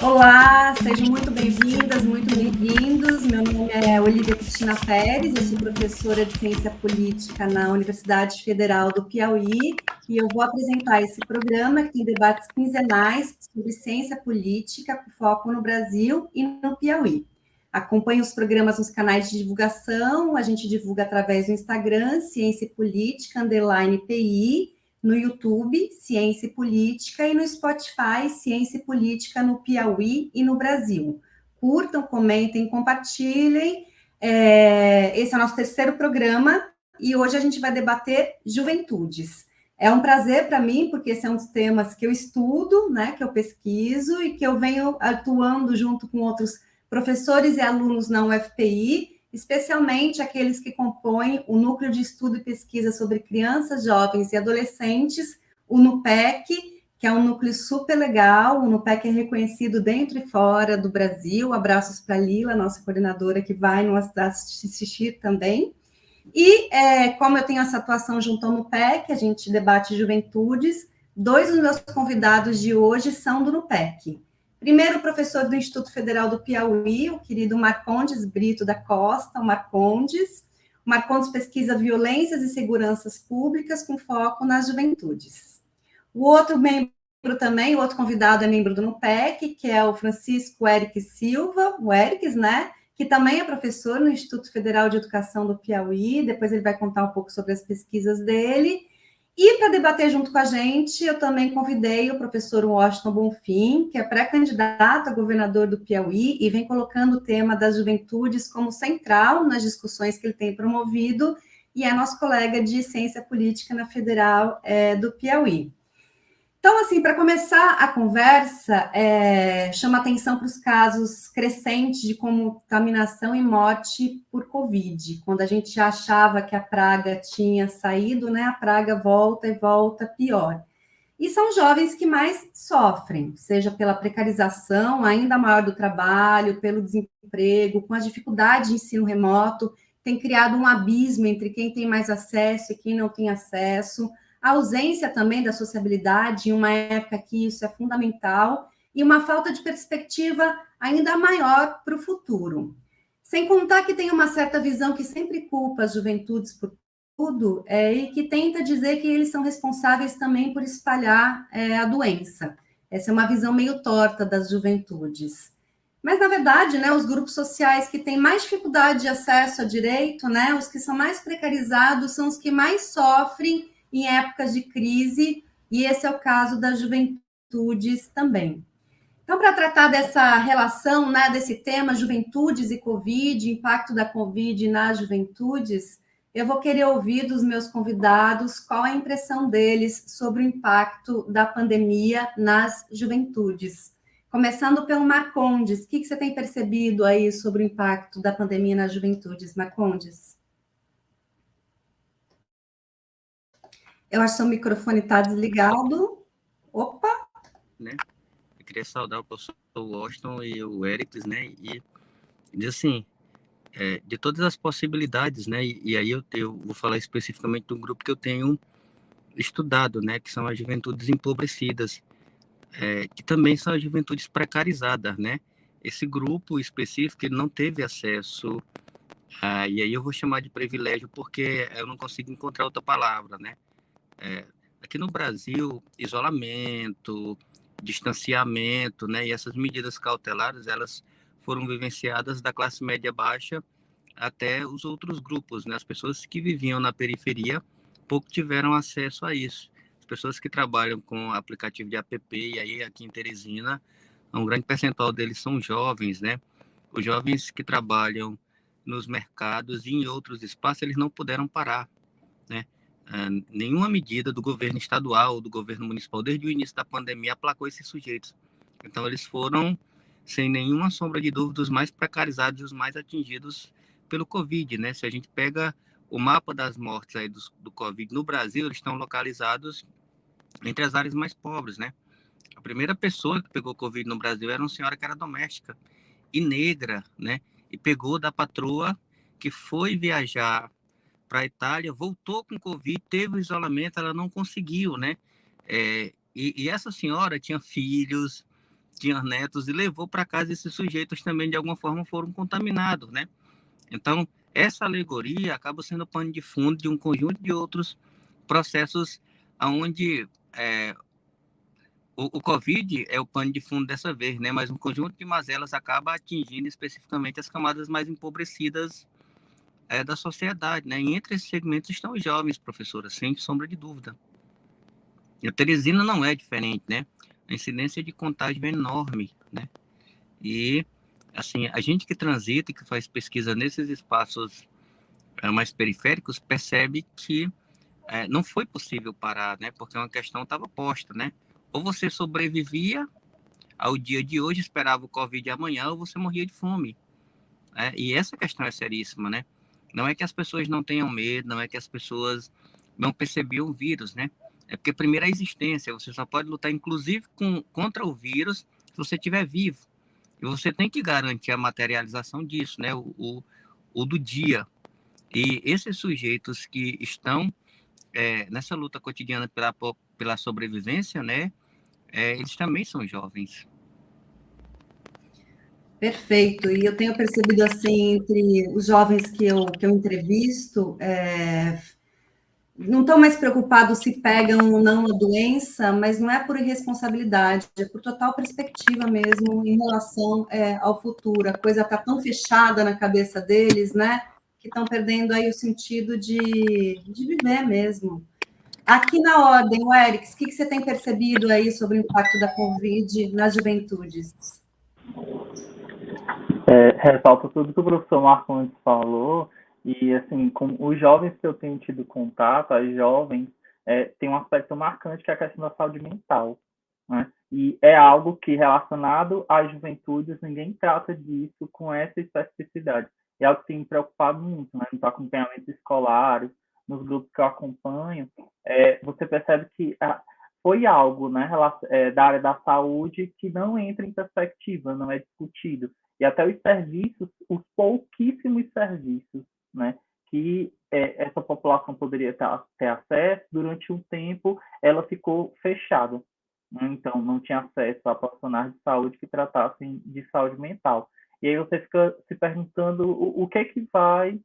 Olá, sejam muito bem-vindas, muito bem-vindos. Meu nome é Olívia Cristina Pérez, eu sou professora de Ciência Política na Universidade Federal do Piauí e eu vou apresentar esse programa que tem debates quinzenais sobre ciência política com foco no Brasil e no Piauí. Acompanhe os programas nos canais de divulgação, a gente divulga através do Instagram, Ciência e Política, _PI, no YouTube, Ciência e Política, e no Spotify, Ciência e Política no Piauí e no Brasil. Curtam, comentem, compartilhem. Esse é o nosso terceiro programa e hoje a gente vai debater juventudes. É um prazer para mim, porque esse é um dos temas que eu estudo, né, que eu pesquiso e que eu venho atuando junto com outros professores e alunos na UFPI, especialmente aqueles que compõem o Núcleo de Estudo e Pesquisa sobre Crianças, Jovens e Adolescentes, o NUPEC, que é um núcleo super legal. O NUPEC é reconhecido dentro e fora do Brasil. Abraços para a Lila, nossa coordenadora, que vai nos assistir também. E como eu tenho essa atuação junto ao NUPEC, a gente debate juventudes, dois dos meus convidados de hoje são do NUPEC. Primeiro, o professor do Instituto Federal do Piauí, o querido Marcondes Brito da Costa, o Marcondes. O Marcondes pesquisa violências e seguranças públicas com foco nas juventudes. O outro membro também, o outro convidado é membro do NUPEC, que é o Francisco Eric Silva, o Erics, né? Que também é professor no Instituto Federal de Educação do Piauí. Depois ele vai contar um pouco sobre as pesquisas dele. E para debater junto com a gente, eu também convidei o professor Washington Bonfim, que é pré-candidato a governador do Piauí e vem colocando o tema das juventudes como central nas discussões que ele tem promovido, e é nosso colega de ciência política na Federal do Piauí. Então, assim, para começar a conversa, chama atenção para os casos crescentes de contaminação e morte por Covid. Quando a gente achava que a praga tinha saído, né, a praga volta e volta pior. E são jovens que mais sofrem, seja pela precarização ainda maior do trabalho, pelo desemprego, com a dificuldade de ensino remoto, tem criado um abismo entre quem tem mais acesso e quem não tem acesso, a ausência também da sociabilidade, em uma época que isso é fundamental, e uma falta de perspectiva ainda maior para o futuro. Sem contar que tem uma certa visão que sempre culpa as juventudes por tudo, e que tenta dizer que eles são responsáveis também por espalhar a doença. Essa é uma visão meio torta das juventudes. Mas, na verdade, né, os grupos sociais que têm mais dificuldade de acesso a direito, né, os que são mais precarizados, são os que mais sofrem em épocas de crise, e esse é o caso das juventudes também. Então, para tratar dessa relação, né, desse tema, juventudes e Covid, impacto da Covid nas juventudes, eu vou querer ouvir dos meus convidados qual a impressão deles sobre o impacto da pandemia nas juventudes. Começando pelo Marcondes, o que você tem percebido aí sobre o impacto da pandemia nas juventudes, Marcondes? Eu acho que seu microfone está desligado. Opa! Né? Eu queria saudar o professor Washington e o Eric, né? E dizer assim, de todas as possibilidades, né? E aí eu vou falar especificamente do grupo que eu tenho estudado, né? Que são as juventudes empobrecidas, que também são as juventudes precarizadas, né? Esse grupo específico ele não teve acesso, e aí eu vou chamar de privilégio porque eu não consigo encontrar outra palavra, né? Aqui no Brasil, isolamento, distanciamento, né, e essas medidas cautelares, elas foram vivenciadas da classe média baixa até os outros grupos, né? As pessoas que viviam na periferia pouco tiveram acesso a isso. As pessoas que trabalham com aplicativo de app, e aí aqui em Teresina, um grande percentual deles são jovens, né? Os jovens que trabalham nos mercados e em outros espaços, eles não puderam parar, né? Nenhuma medida do governo estadual, do governo municipal, desde o início da pandemia, aplacou esses sujeitos. Então, eles foram, sem nenhuma sombra de dúvida, os mais precarizados e os mais atingidos pelo Covid, né? Se a gente pega o mapa das mortes aí do Covid no Brasil, eles estão localizados entre as áreas mais pobres, né? A primeira pessoa que pegou Covid no Brasil era uma senhora que era doméstica e negra, né? E pegou da patroa que foi viajar para a Itália, voltou com Covid, teve o isolamento, ela não conseguiu, né? E essa senhora tinha filhos, tinha netos, e levou para casa esses sujeitos também, de alguma forma, foram contaminados, né? Então, essa alegoria acaba sendo pano de fundo de um conjunto de outros processos onde o Covid é o pano de fundo dessa vez, né? Mas um conjunto de mazelas acaba atingindo especificamente as camadas mais empobrecidas da sociedade, né? E entre esses segmentos estão os jovens, professora, sem sombra de dúvida. E a Teresina não é diferente, né? A incidência de contágio é enorme, né? E, assim, a gente que transita e que faz pesquisa nesses espaços mais periféricos percebe que não foi possível parar, né? Porque uma questão estava posta, né? Ou você sobrevivia ao dia de hoje, esperava o Covid de amanhã, ou você morria de fome. E essa questão é seríssima, né? Não é que as pessoas não tenham medo, não é que as pessoas não percebiam o vírus, né? É porque, primeiro, a existência. Você só pode lutar, inclusive, contra o vírus se você estiver vivo. E você tem que garantir a materialização disso, né? O do dia. E esses sujeitos que estão nessa luta cotidiana pela sobrevivência, né? Eles também são jovens. Perfeito. E eu tenho percebido assim, entre os jovens que eu entrevisto, não estão mais preocupados se pegam ou não a doença, mas não é por irresponsabilidade, é por total perspectiva mesmo em relação ao futuro. A coisa está tão fechada na cabeça deles, né? Que estão perdendo aí o sentido de viver mesmo. Aqui na ordem, o Eric, o que você tem percebido aí sobre o impacto da Covid nas juventudes? Ressalto tudo que o professor Marcondes falou, e assim, com os jovens que eu tenho tido contato, as jovens, tem um aspecto marcante que é a questão da saúde mental, né? E é algo que, relacionado às juventudes, ninguém trata disso com essa especificidade. É algo que tem me preocupado muito, né? Nos acompanhamentos escolares, nos grupos que eu acompanho, você percebe que foi algo, né, da área da saúde que não entra em perspectiva, não é discutido. E até os serviços, os pouquíssimos serviços, né, que essa população poderia ter acesso, durante um tempo ela ficou fechada. Né? Então, não tinha acesso a profissionais de saúde que tratassem de saúde mental. E aí você fica se perguntando o que é que vai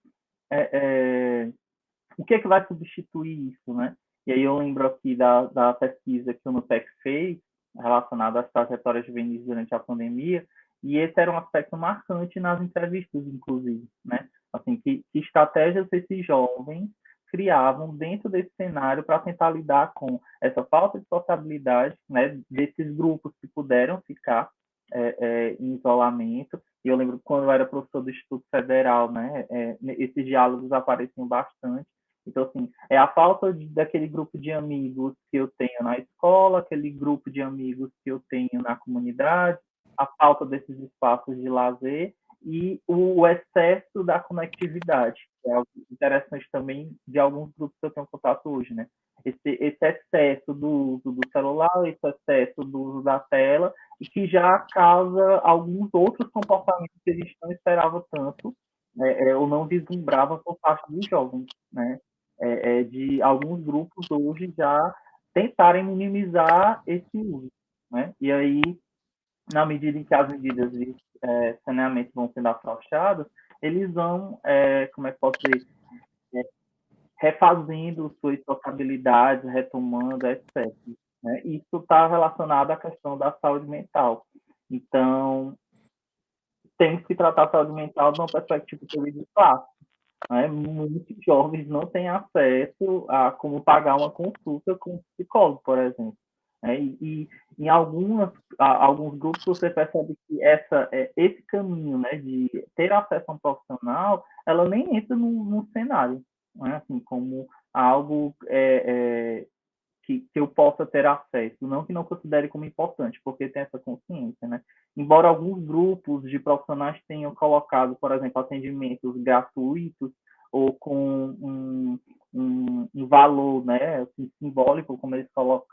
o que é que vai substituir isso, né? E aí eu lembro aqui da pesquisa que o Nutec fez, relacionada às trajetórias juvenis durante a pandemia, e esse era um aspecto marcante nas entrevistas, inclusive, né? Assim, que estratégias esses jovens criavam dentro desse cenário para tentar lidar com essa falta de sociabilidade, né, desses grupos que puderam ficar em isolamento. E eu lembro quando eu era professor do Instituto Federal, né, esses diálogos apareciam bastante. Então, assim, é a falta daquele grupo de amigos que eu tenho na escola, aquele grupo de amigos que eu tenho na comunidade, a falta desses espaços de lazer e o excesso da conectividade, que é algo interessante também de alguns grupos que eu tenho contato hoje, né? Esse excesso do uso do celular, esse excesso do uso da tela, e que já causa alguns outros comportamentos que a gente não esperava tanto, ou não vislumbrava por parte dos jovens, né? De alguns grupos hoje já tentarem minimizar esse uso, né? E aí, na medida em que as medidas de saneamento vão sendo afrouxadas, eles vão, como é que posso dizer, refazendo suas sociabilidades, retomando, etc. Né? Isso está relacionado à questão da saúde mental. Então, temos que tratar a saúde mental de uma perspectiva de classe. Né? Muitos jovens não têm acesso a como pagar uma consulta com um psicólogo, por exemplo. Né? E em alguns grupos você percebe que esse caminho, né, de ter acesso a um profissional, ela nem entra no cenário, né? Assim, como algo que eu possa ter acesso, não que não considere como importante, porque tem essa consciência, né? Embora alguns grupos de profissionais tenham colocado, por exemplo, atendimentos gratuitos ou com um valor, né, assim, simbólico, como eles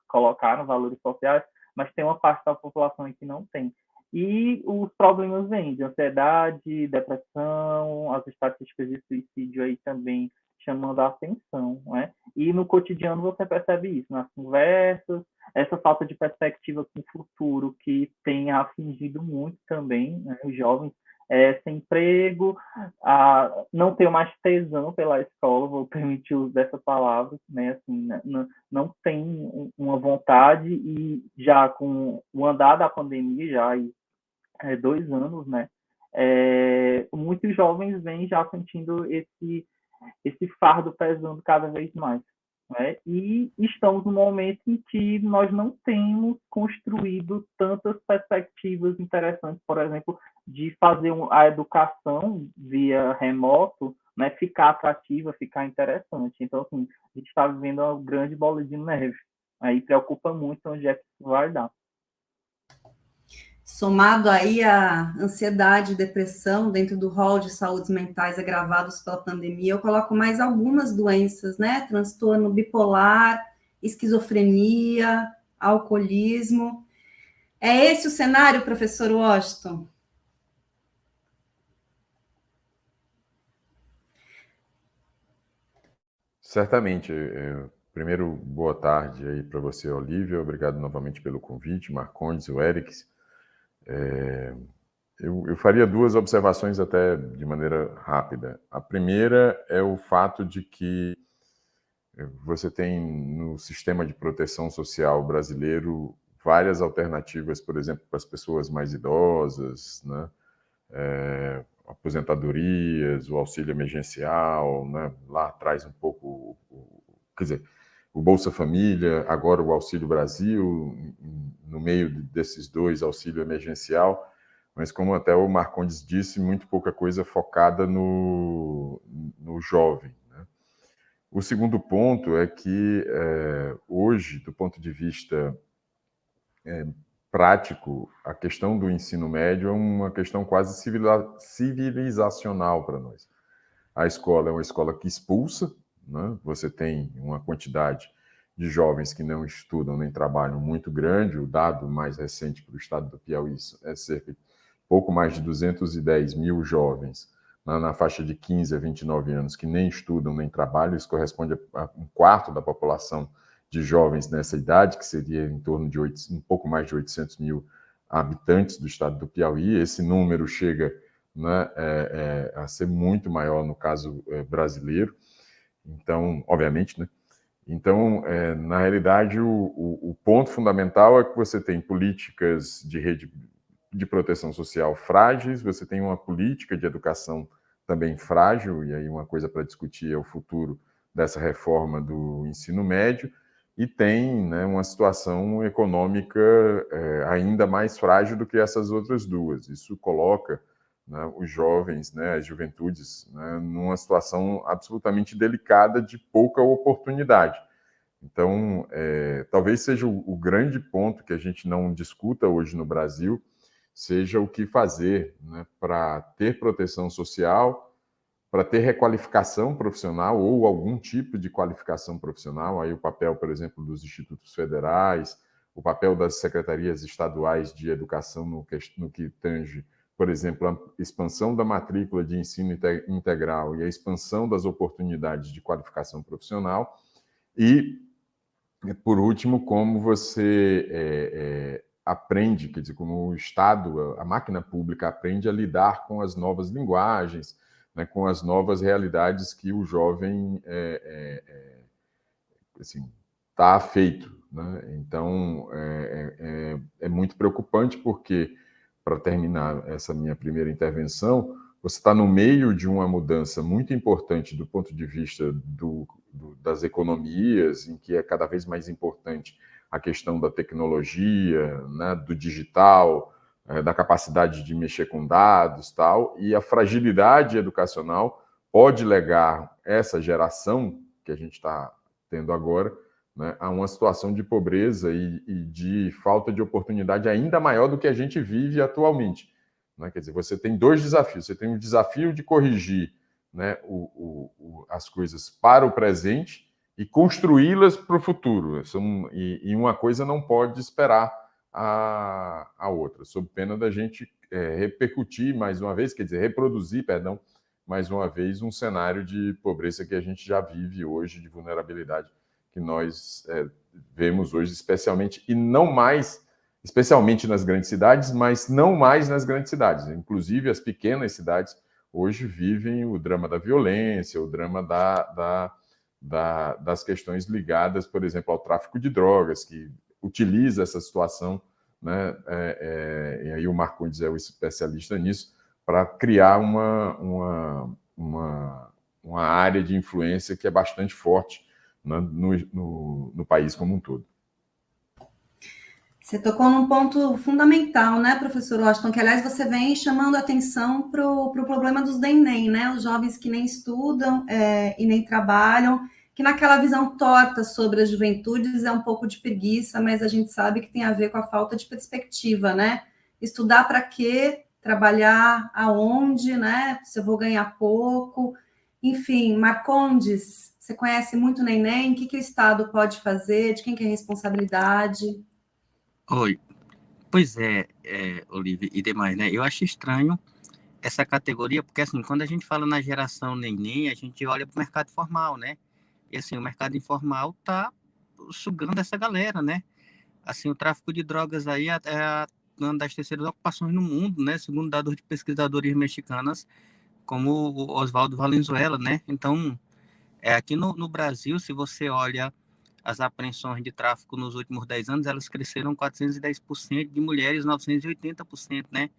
colocaram, valores sociais, mas tem uma parte da população que não tem. E os problemas vêm de ansiedade, depressão, as estatísticas de suicídio aí também chamando a atenção, né? E no cotidiano você percebe isso, nas conversas, essa falta de perspectiva com o futuro que tem atingido muito também, né, os jovens, sem emprego, não ter mais tesão pela escola, vou permitir o uso dessa palavra, né, assim, não tem uma vontade, e já com o andar da pandemia, já 2 anos, né, muitos jovens vêm já sentindo esse fardo pesando cada vez mais, né? E estamos num momento em que nós não temos construído tantas perspectivas interessantes, por exemplo, de fazer a educação via remoto, né, ficar atrativa, ficar interessante. Então, assim, a gente está vivendo uma grande bola de neve. Aí preocupa muito onde é que isso vai dar. Somado aí a ansiedade e depressão dentro do rol de saúdes mentais agravados pela pandemia, eu coloco mais algumas doenças, né? Transtorno bipolar, esquizofrenia, alcoolismo. É esse o cenário, professor Washington? Certamente. Primeiro, boa tarde aí para você, Olívia. Obrigado novamente pelo convite, Marcondes, o Erics. Eu faria duas observações até de maneira rápida. A primeira é o fato de que você tem no sistema de proteção social brasileiro várias alternativas, por exemplo, para as pessoas mais idosas, né? Aposentadorias, o auxílio emergencial, né? Lá atrás um pouco, quer dizer, o Bolsa Família, agora o Auxílio Brasil, no meio desses dois, auxílio emergencial, mas como até o Marcondes disse, muito pouca coisa focada no jovem, né? O segundo ponto é que hoje, do ponto de vista prático, a questão do ensino médio é uma questão quase civilizacional para nós. A escola é uma escola que expulsa, né? Você tem uma quantidade de jovens que não estudam nem trabalham muito grande. O dado mais recente para o estado do Piauí é cerca de pouco mais de 210 mil jovens na faixa de 15 a 29 anos que nem estudam nem trabalham. Isso corresponde a um quarto da população de jovens nessa idade, que seria em torno de um pouco mais de 800 mil habitantes do estado do Piauí. Esse número chega, né, a ser muito maior no caso brasileiro. Então, obviamente, né? Então, na realidade, o ponto fundamental é que você tem políticas de rede de proteção social frágeis, você tem uma política de educação também frágil, e aí uma coisa para discutir é o futuro dessa reforma do ensino médio, e tem, né, uma situação econômica ainda mais frágil do que essas outras duas. Isso coloca, né, os jovens, né, as juventudes, né, numa situação absolutamente delicada de pouca oportunidade. Então, talvez seja o grande ponto que a gente não discuta hoje no Brasil, seja o que fazer, né, para ter proteção social, para ter requalificação profissional ou algum tipo de qualificação profissional. Aí o papel, por exemplo, dos institutos federais, o papel das secretarias estaduais de educação no que tange, por exemplo, a expansão da matrícula de ensino integral e a expansão das oportunidades de qualificação profissional. E, por último, como você aprende, quer dizer, como o Estado, a máquina pública aprende a lidar com as novas linguagens, né, com as novas realidades que o jovem assim, está afeito, né? Então, é muito preocupante porque, para terminar essa minha primeira intervenção, você está no meio de uma mudança muito importante do ponto de vista das economias, em que é cada vez mais importante a questão da tecnologia, né, do digital, da capacidade de mexer com dados, tal, e a fragilidade educacional pode legar essa geração que a gente está tendo agora, né, a uma situação de pobreza e de falta de oportunidade ainda maior do que a gente vive atualmente. Né? Quer dizer, você tem dois desafios. Você tem um desafio de corrigir, né, as coisas para o presente e construí-las para o futuro. E uma coisa não pode esperar a outra, sob pena da gente repercutir mais uma vez, quer dizer, reproduzir, perdão, mais uma vez, um cenário de pobreza que a gente já vive hoje, de vulnerabilidade que nós vemos hoje, especialmente, e não mais, especialmente nas grandes cidades, mas não mais nas grandes cidades. Inclusive, as pequenas cidades hoje vivem o drama da violência, o drama das questões ligadas, por exemplo, ao tráfico de drogas, que utiliza essa situação, né? E aí o Marcondes é o especialista nisso, para criar uma área de influência que é bastante forte, né, no país como um todo. Você tocou num ponto fundamental, né, professor Washington, que, aliás, você vem chamando a atenção para o problema dos DEM-NEM, né, os jovens que nem estudam e nem trabalham, que naquela visão torta sobre as juventudes é um pouco de preguiça, mas a gente sabe que tem a ver com a falta de perspectiva, né? Estudar para quê? Trabalhar aonde, né? Se eu vou ganhar pouco. Enfim, Marcondes, você conhece muito neném? O que o Estado pode fazer? De quem que é a responsabilidade? Oi, pois Olivia e demais, né? Eu acho estranho essa categoria, porque assim, quando a gente fala na geração neném, a gente olha para o mercado formal, né? E assim, o mercado informal tá sugando essa galera, né? Assim, o tráfico de drogas aí é uma das terceiras ocupações no mundo, né? Segundo dados de pesquisadores mexicanas, como o Oswaldo Valenzuela, né? Então, aqui no Brasil, se você olha as apreensões de tráfico nos últimos 10 anos, elas cresceram 410%, de mulheres 980%, né?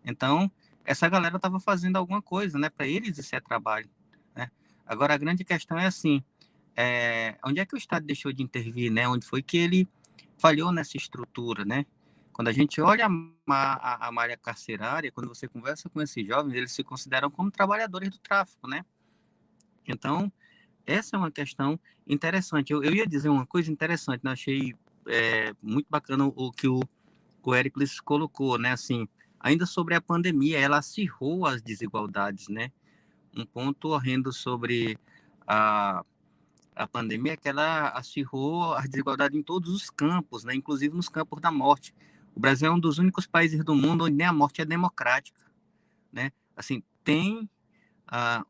Então, essa galera estava fazendo alguma coisa, né? Para eles isso é trabalho, né? Agora, a grande questão é assim, onde é que o Estado deixou de intervir, né? Onde foi que ele falhou nessa estrutura, né? Quando a gente olha a malha carcerária, quando você conversa com esses jovens, eles se consideram como trabalhadores do tráfico, né? Então, essa é uma questão interessante. Eu ia dizer uma coisa interessante, né? Achei muito bacana o que o Éricles colocou, né? Assim, ainda sobre a pandemia, ela acirrou as desigualdades, né? Um ponto horrendo sobre a pandemia é que ela acirrou a desigualdade em todos os campos, né? Inclusive nos campos da morte. O Brasil é um dos únicos países do mundo onde nem a morte é democrática, né? Assim, tem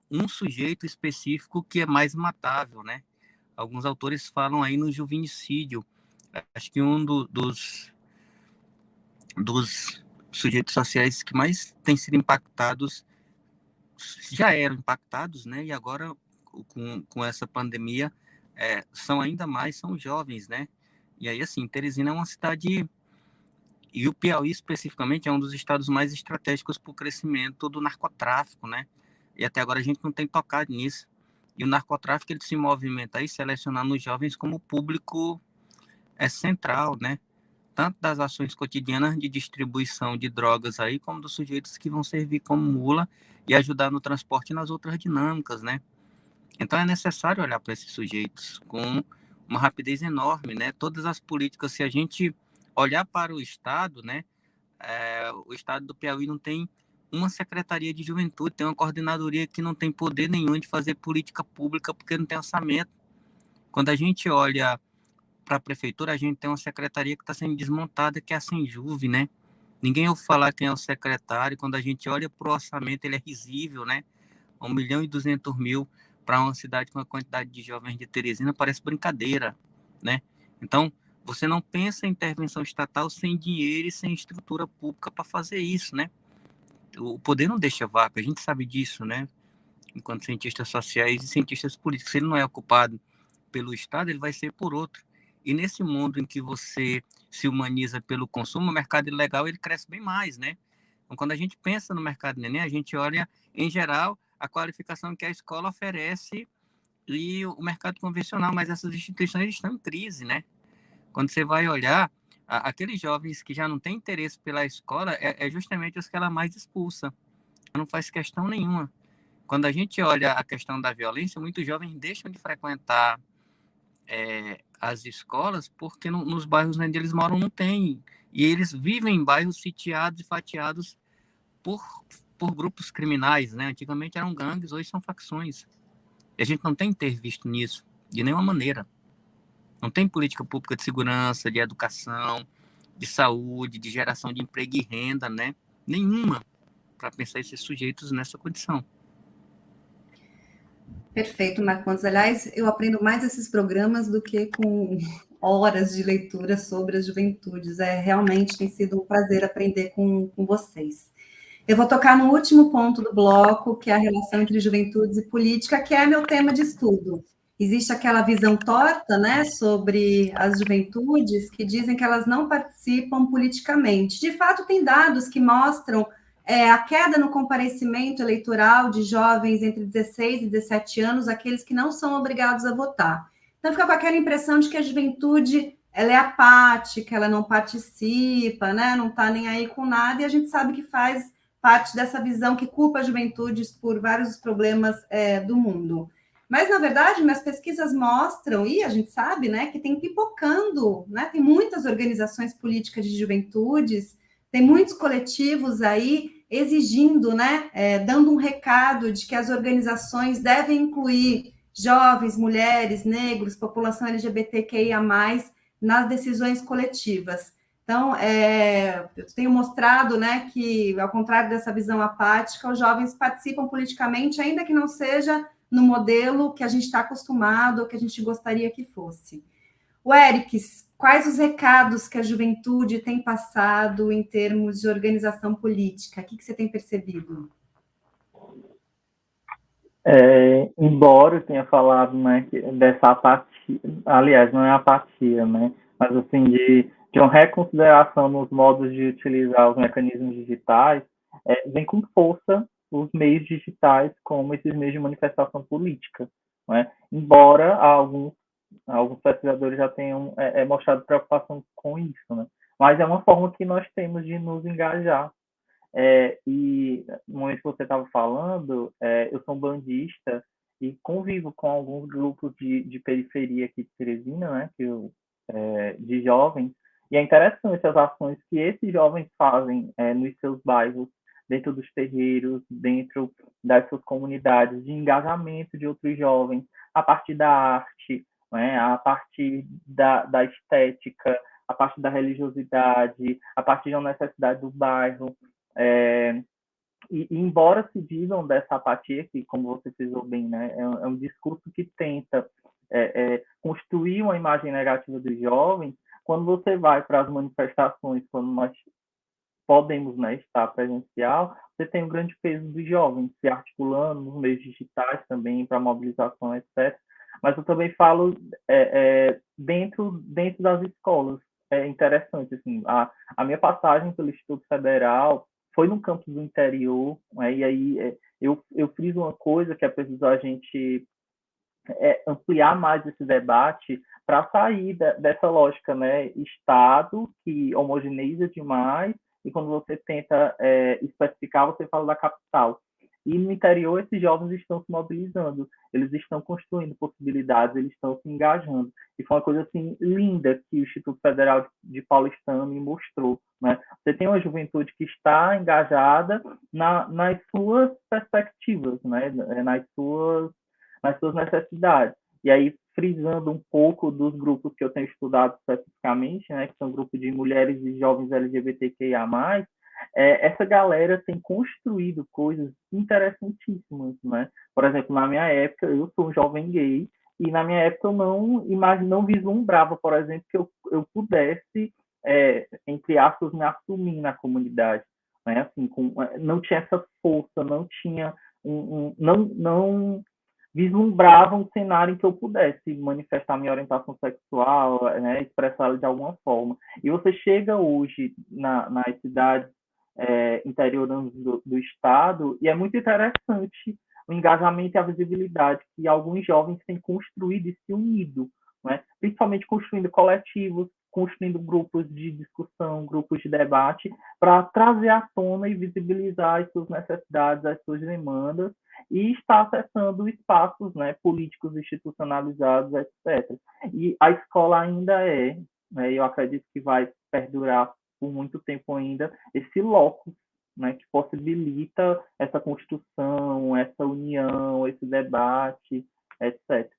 um sujeito específico que é mais matável, né? Alguns autores falam aí no juvenicídio. Acho que um dos sujeitos sociais que mais têm sido impactados já eram impactados, né? E agora, com essa pandemia, são ainda mais, são jovens, né? E aí, assim, Teresina é uma cidade, e o Piauí especificamente é um dos estados mais estratégicos para o crescimento do narcotráfico, né? E até agora a gente não tem tocado nisso. E o narcotráfico, ele se movimenta aí selecionando os jovens como público central, né? Tanto das ações cotidianas de distribuição de drogas aí, como dos sujeitos que vão servir como mula e ajudar no transporte e nas outras dinâmicas, né? Então é necessário olhar para esses sujeitos com uma rapidez enorme, né? Todas as políticas, se a gente olhar para o Estado, né? O Estado do Piauí não tem uma secretaria de juventude, tem uma coordenadoria que não tem poder nenhum de fazer política pública porque não tem orçamento. Quando a gente olha para a prefeitura, a gente tem uma secretaria que está sendo desmontada, que é a Senjuve, né? Ninguém ouve falar quem é o secretário. Quando a gente olha para o orçamento, ele é risível, né? 1.200.000 para uma cidade com a quantidade de jovens de Teresina parece brincadeira, né? Então, você não pensa em intervenção estatal sem dinheiro e sem estrutura pública para fazer isso, né? O poder não deixa vácuo, a gente sabe disso, né? Enquanto cientistas sociais e cientistas políticos, se ele não é ocupado pelo Estado, ele vai ser por outro. E nesse mundo em que você se humaniza pelo consumo, o mercado ilegal ele cresce bem mais, né? Então, quando a gente pensa no mercado neném, a gente olha, em geral, a qualificação que a escola oferece e o mercado convencional, mas essas instituições estão em crise, né? Quando você vai olhar, aqueles jovens que já não têm interesse pela escola é justamente os que ela mais expulsa. Não faz questão nenhuma. Quando a gente olha a questão da violência, muitos jovens deixam de frequentar as escolas porque nos bairros onde eles moram não tem. E eles vivem em bairros sitiados e fatiados por grupos criminais, né? Antigamente eram gangues, hoje são facções. E a gente não tem intervisto nisso, de nenhuma maneira. Não tem política pública de segurança, de educação, de saúde, de geração de emprego e renda, né? Nenhuma. Para pensar esse sujeitos nessa condição. Perfeito, Marcondes. Aliás, eu aprendo mais esses programas do que com horas de leitura sobre as juventudes. Realmente tem sido um prazer aprender com vocês. Eu vou tocar no último ponto do bloco, que é a relação entre juventudes e política, que é meu tema de estudo. Existe aquela visão torta, né, sobre as juventudes, que dizem que elas não participam politicamente. De fato, tem dados que mostram a queda no comparecimento eleitoral de jovens entre 16 e 17 anos, aqueles que não são obrigados a votar. Então, fica com aquela impressão de que a juventude ela é apática, ela não participa, né, não está nem aí com nada, e a gente sabe que faz parte dessa visão que culpa as juventudes por vários problemas do mundo. Mas, na verdade, minhas pesquisas mostram, e a gente sabe, né, que tem pipocando, né, tem muitas organizações políticas de juventudes, tem muitos coletivos aí exigindo, né, dando um recado de que as organizações devem incluir jovens, mulheres, negros, população LGBTQIA+, nas decisões coletivas. Então, eu tenho mostrado, né, que, ao contrário dessa visão apática, os jovens participam politicamente, ainda que não seja no modelo que a gente está acostumado ou que a gente gostaria que fosse. O Éricles, quais os recados que a juventude tem passado em termos de organização política? O que você tem percebido? Embora eu tenha falado, né, dessa apatia, aliás, não é apatia, né, mas assim, de uma reconsideração nos modos de utilizar os mecanismos digitais, vem com força os meios digitais como esses meios de manifestação política, né? Embora alguns pesquisadores já tenham mostrado preocupação com isso, né? Mas é uma forma que nós temos de nos engajar. E no momento que você estava falando, eu sou um bandista e convivo com alguns grupos de periferia aqui de Teresina, né, de jovens, e é interessante as ações que esses jovens fazem nos seus bairros, dentro dos terreiros, dentro das suas comunidades, de engajamento de outros jovens, a partir da arte, né, a partir da estética, a partir da religiosidade, a partir da necessidade do bairro. E embora se digam dessa apatia, que, como você frisou bem, né, é um discurso que tenta construir uma imagem negativa dos jovens, quando você vai para as manifestações, quando nós podemos, né, estar presencial, você tem um grande peso dos jovens se articulando nos meios digitais também para mobilização, etc. Mas eu também falo dentro das escolas. É interessante, assim, a minha passagem pelo Instituto Federal foi no campus do interior, né, e aí eu friso uma coisa que é preciso a gente ampliar mais esse debate para sair dessa lógica, né, Estado que homogeneiza demais, e quando você tenta especificar, você fala da capital. E no interior, esses jovens estão se mobilizando, eles estão construindo possibilidades, eles estão se engajando. E foi uma coisa assim linda que o Instituto Federal de Paulistano me mostrou, né? Você tem uma juventude que está engajada nas suas perspectivas, né? nas suas necessidades. E aí, frisando um pouco dos grupos que eu tenho estudado especificamente, né, que são grupos de mulheres e jovens LGBTQIA+, essa galera tem construído coisas interessantíssimas, né? Por exemplo, na minha época, eu sou um jovem gay, e na minha época eu não vislumbrava, por exemplo, que eu pudesse, entre aspas, me assumir na comunidade, né? Assim, não tinha essa força, não tinha não vislumbrava um cenário em que eu pudesse manifestar minha orientação sexual, né, expressá-la de alguma forma. E você chega hoje nas cidades interioranas do estado, e é muito interessante o engajamento e a visibilidade que alguns jovens têm construído e se unido, né? Principalmente construindo coletivos, construindo grupos de discussão, grupos de debate, para trazer à tona e visibilizar as suas necessidades, as suas demandas, e está acessando espaços, né, políticos institucionalizados, etc. E a escola ainda né, eu acredito que vai perdurar por muito tempo ainda, esse locus, né, que possibilita essa construção, essa união, esse debate, etc.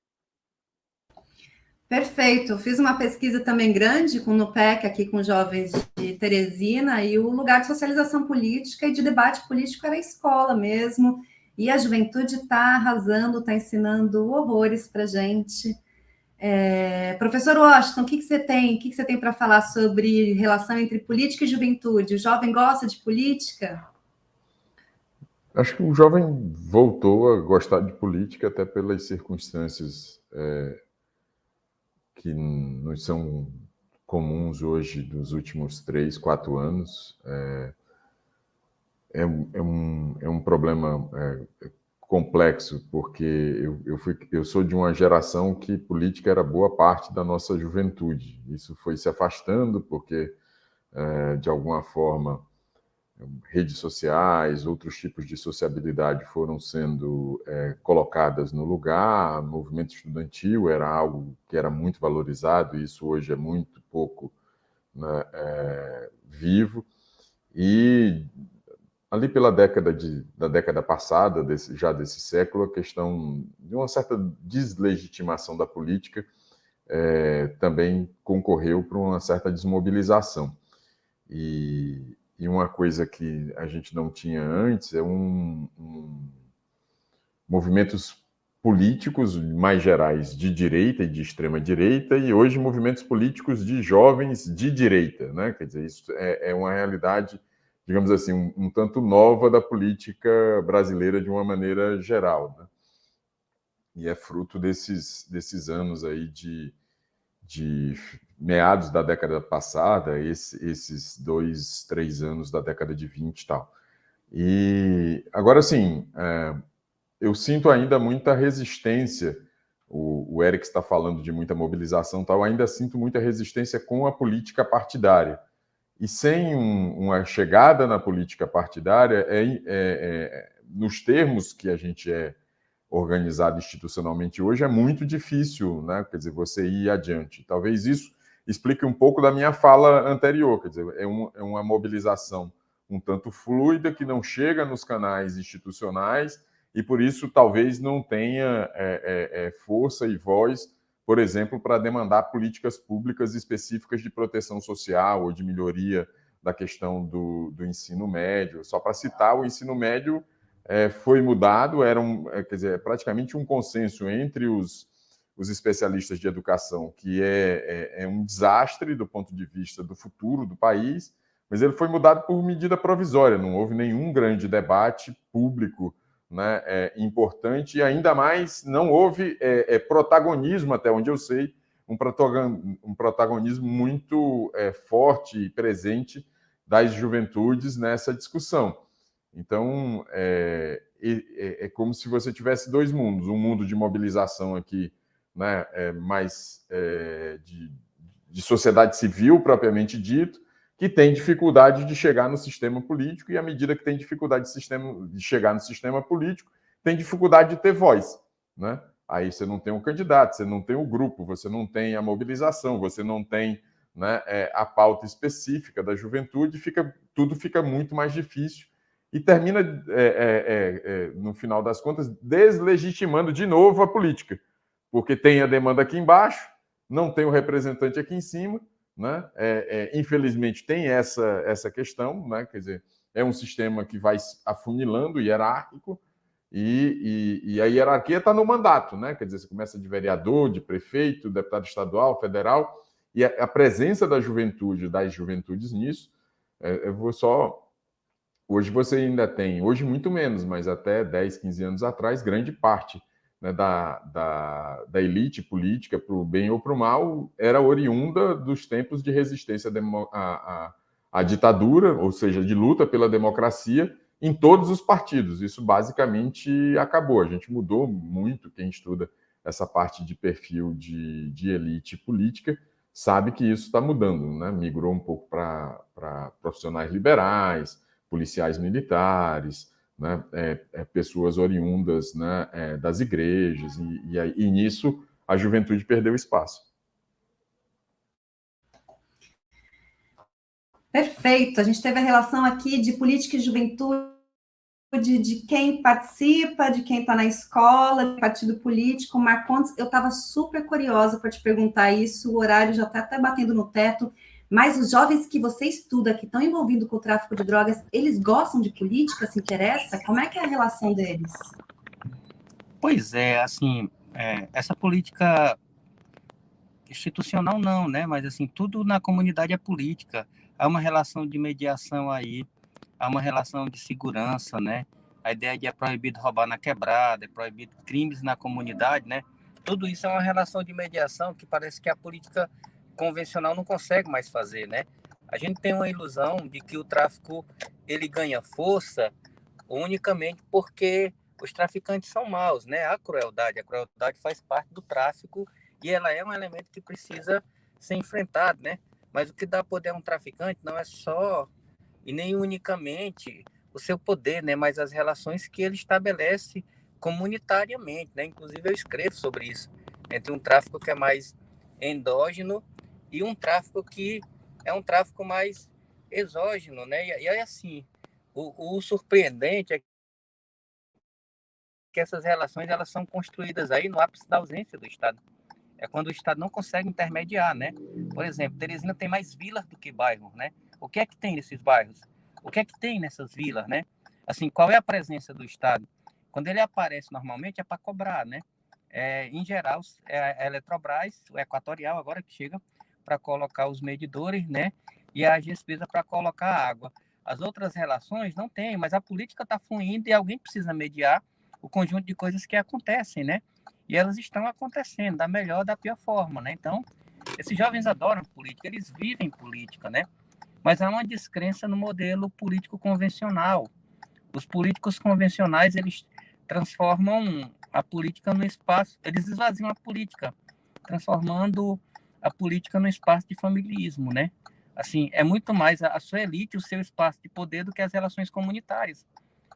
Perfeito. Fiz uma pesquisa também grande com o NUPEC, aqui com jovens de Teresina, e o lugar de socialização política e de debate político era a escola mesmo. E a juventude está arrasando, está ensinando horrores para a gente. Professor Washington, o que você tem para falar sobre relação entre política e juventude? O jovem gosta de política? Acho que o jovem voltou a gostar de política até pelas circunstâncias que nos são comuns hoje dos últimos 3, 4 anos. É um problema complexo, porque eu sou de uma geração que política era boa parte da nossa juventude. Isso foi se afastando porque, de alguma forma, redes sociais, outros tipos de sociabilidade foram sendo colocadas no lugar. Movimento estudantil era algo que era muito valorizado, e isso hoje é muito pouco, né, vivo. E ali pela década passada, desse século, a questão de uma certa deslegitimação da política também concorreu para uma certa desmobilização. E uma coisa que a gente não tinha antes é movimentos políticos mais gerais de direita e de extrema direita, e hoje movimentos políticos de jovens de direita, né? Quer dizer, isso é uma realidade, digamos assim, um tanto nova da política brasileira de uma maneira geral, né? E é fruto desses anos aí de meados da década passada, esses 2, 3 anos da década de 20 e tal. E agora, sim, eu sinto ainda muita resistência. O Eric está falando de muita mobilização, tal. Eu ainda sinto muita resistência com a política partidária. E sem uma chegada na política partidária, nos termos que a gente é organizado institucionalmente hoje, é muito difícil, né? Quer dizer, você ir adiante. Talvez isso explique um pouco da minha fala anterior. Quer dizer, é uma mobilização um tanto fluida, que não chega nos canais institucionais, e por isso talvez não tenha força e voz, por exemplo, para demandar políticas públicas específicas de proteção social ou de melhoria da questão do ensino médio. Só para citar, o ensino médio foi mudado, quer dizer, praticamente um consenso entre os especialistas de educação, que é um desastre do ponto de vista do futuro do país, mas ele foi mudado por medida provisória, não houve nenhum grande debate público, né, importante, e ainda mais não houve protagonismo, até onde eu sei, um protagonismo muito forte e presente das juventudes nessa discussão. Então, é como se você tivesse dois mundos, um mundo de mobilização aqui, né, mais de sociedade civil, propriamente dito, que tem dificuldade de chegar no sistema político, e à medida que tem dificuldade de chegar no sistema político, tem dificuldade de ter voz, né? Aí você não tem o candidato, você não tem o grupo, você não tem a mobilização, você não tem, né, a pauta específica da juventude, tudo fica muito mais difícil e termina, no final das contas, deslegitimando de novo a política, porque tem a demanda aqui embaixo, não tem o representante aqui em cima, né? Infelizmente tem essa questão, né? Quer dizer, é um sistema que vai afunilando, hierárquico, e a hierarquia está no mandato, né? Quer dizer, você começa de vereador, de prefeito, deputado estadual, federal, e a presença da juventude, das juventudes nisso, eu vou só... Hoje você ainda tem, hoje muito menos, mas até 10, 15 anos atrás, grande parte, né, da elite política, para o bem ou para o mal, era oriunda dos tempos de resistência à ditadura, ou seja, de luta pela democracia, em todos os partidos. Isso basicamente acabou. A gente mudou muito, quem estuda essa parte de perfil de elite política sabe que isso está mudando, né? Migrou um pouco para profissionais liberais, policiais militares, né, pessoas oriundas, né, das igrejas, e nisso a juventude perdeu espaço. Perfeito. A gente teve a relação aqui de política e juventude, de quem participa, de quem está na escola, de partido político. Marcondes, eu estava super curiosa para te perguntar isso, o horário já está até batendo no teto, Mas os jovens que você estuda, que estão envolvidos com o tráfico de drogas, eles gostam de política, se interessa? Como é que é a relação deles? Pois é, assim, essa política institucional não, né? Mas assim, tudo na comunidade é política. Há uma relação de mediação aí, há uma relação de segurança, né? A ideia de é proibido roubar na quebrada, é proibido crimes na comunidade, né? Tudo isso é uma relação de mediação que parece que a política convencional não consegue mais fazer, né? A gente tem uma ilusão de que o tráfico ele ganha força unicamente porque os traficantes são maus, né? A crueldade faz parte do tráfico e ela é um elemento que precisa ser enfrentado, né? Mas o que dá poder a um traficante não é só e nem unicamente o seu poder, né? Mas as relações que ele estabelece comunitariamente, né? Inclusive eu escrevo sobre isso, entre um tráfico que é mais endógeno e um tráfico que é um tráfico mais exógeno, né? E aí, assim, o surpreendente é que essas relações elas são construídas aí no ápice da ausência do Estado. É quando o Estado não consegue intermediar, né? Por exemplo, Teresina tem mais vilas do que bairros, né? O que é que tem nesses bairros? O que é que tem nessas vilas, né? Assim, qual é a presença do Estado? Quando ele aparece normalmente é para cobrar, né? Em geral, é a Eletrobras, o Equatorial agora que chega para colocar os medidores, né? E a Gespesa para colocar água. As outras relações não tem, mas a política está fluindo e alguém precisa mediar o conjunto de coisas que acontecem, né? E elas estão acontecendo da melhor, da pior forma, né? Então, esses jovens adoram política, eles vivem política, né? Mas há uma descrença no modelo político convencional. Os políticos convencionais, eles transformam a política no espaço, eles esvaziam a política, transformando a política no espaço de familismo, né? Assim, é muito mais a sua elite, o seu espaço de poder do que as relações comunitárias.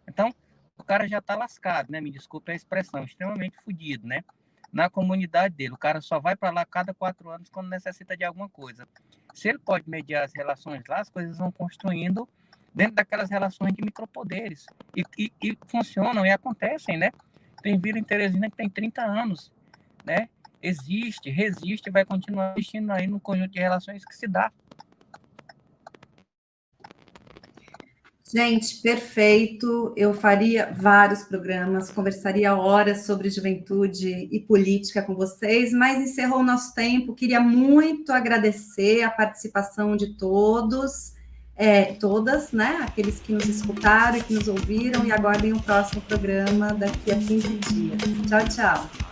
Então, o cara já está lascado, né? Me desculpe a expressão, extremamente fodido, né? Na comunidade dele, o cara só vai para lá cada 4 anos quando necessita de alguma coisa. Se ele pode mediar as relações lá, as coisas vão construindo dentro daquelas relações de micropoderes. E funcionam e acontecem, né? Tem vila em Teresina que tem 30 anos, né? Existe, resiste e vai continuar existindo aí no conjunto de relações que se dá. Gente, perfeito. Eu faria vários programas, conversaria horas sobre juventude e política com vocês, mas encerrou o nosso tempo. Queria muito agradecer a participação de todos, todas, né? Aqueles que nos escutaram e que nos ouviram, e aguardem o próximo programa daqui a 15 dias. Tchau, tchau.